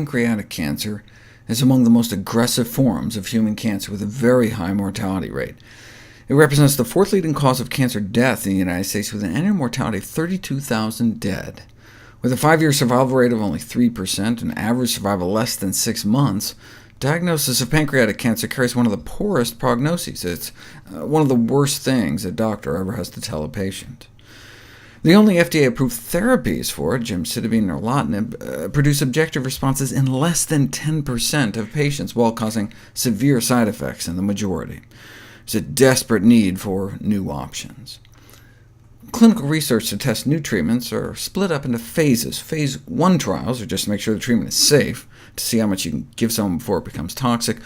pancreatic cancer is among the most aggressive forms of human cancer with a very high mortality rate. It represents the fourth leading cause of cancer death in the United States, with an annual mortality of 32,000 dead. With a 5-year survival rate of only 3%, and average survival less than 6 months, diagnosis of pancreatic cancer carries one of the poorest prognoses. It's one of the worst things a doctor ever has to tell a patient. The only FDA-approved therapies for it, gemcitabine or erlotinib, produce objective responses in less than 10% of patients, while causing severe side effects in the majority. There's a desperate need for new options. Clinical research to test new treatments are split up into phases. Phase 1 trials are just to make sure the treatment is safe, to see how much you can give someone before it becomes toxic.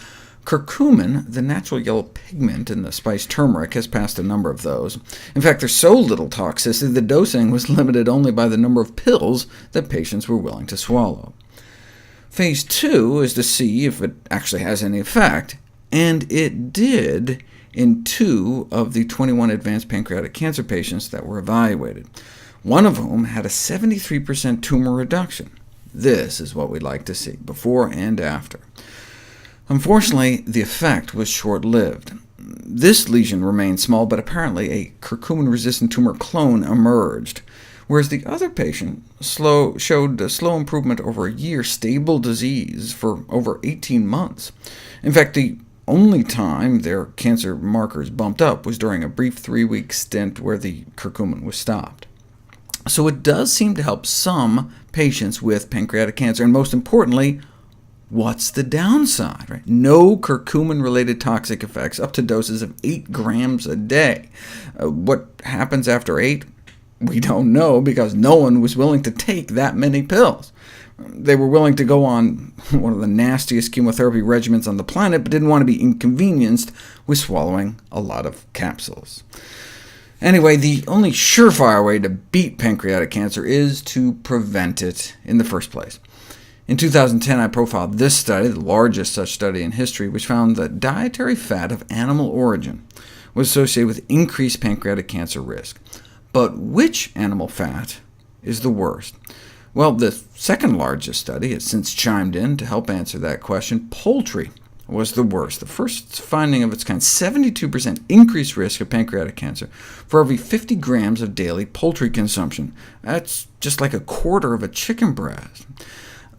Curcumin, the natural yellow pigment in the spice turmeric, has passed a number of those. In fact, there's so little toxicity, the dosing was limited only by the number of pills that patients were willing to swallow. Phase 2 is to see if it actually has any effect, and it did in 2 of the 21 advanced pancreatic cancer patients that were evaluated, one of whom had a 73% tumor reduction. This is what we'd like to see, before and after. Unfortunately, the effect was short-lived. This lesion remained small, but apparently a curcumin-resistant tumor clone emerged, whereas the other patient showed a slow improvement over a year, stable disease for over 18 months. In fact, the only time their cancer markers bumped up was during a brief 3-week stint where the curcumin was stopped. So it does seem to help some patients with pancreatic cancer, and most importantly, what's the downside? Right? No curcumin-related toxic effects, up to doses of 8 grams a day. What happens after 8? We don't know, because no one was willing to take that many pills. They were willing to go on one of the nastiest chemotherapy regimens on the planet, but didn't want to be inconvenienced with swallowing a lot of capsules. Anyway, the only surefire way to beat pancreatic cancer is to prevent it in the first place. In 2010, I profiled this study, the largest such study in history, which found that dietary fat of animal origin was associated with increased pancreatic cancer risk. But which animal fat is the worst? Well, the second largest study has since chimed in to help answer that question. Poultry was the worst. The first finding of its kind, 72% increased risk of pancreatic cancer for every 50 grams of daily poultry consumption. That's just like a quarter of a chicken breast.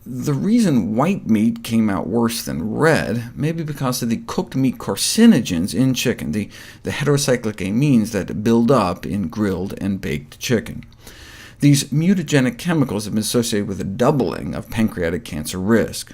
The reason white meat came out worse than red may be because of the cooked meat carcinogens in chicken, the heterocyclic amines that build up in grilled and baked chicken. These mutagenic chemicals have been associated with a doubling of pancreatic cancer risk.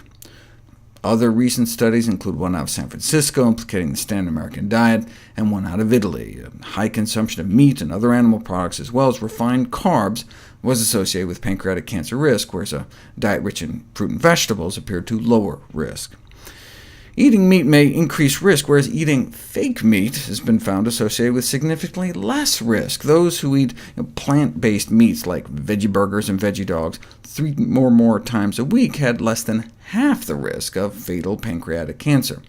Other recent studies include one out of San Francisco implicating the standard American diet, and one out of Italy. High consumption of meat and other animal products, as well as refined carbs, was associated with pancreatic cancer risk, whereas a diet rich in fruit and vegetables appeared to lower risk. Eating meat may increase risk, whereas eating fake meat has been found associated with significantly less risk. Those who eat plant-based meats like veggie burgers and veggie dogs 3 or more times a week had less than half the risk of fatal pancreatic cancer.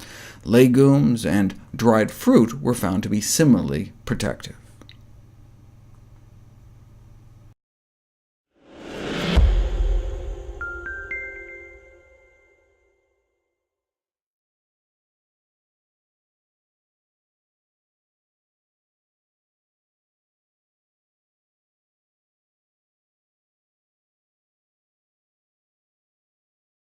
Legumes and dried fruit were found to be similarly protective.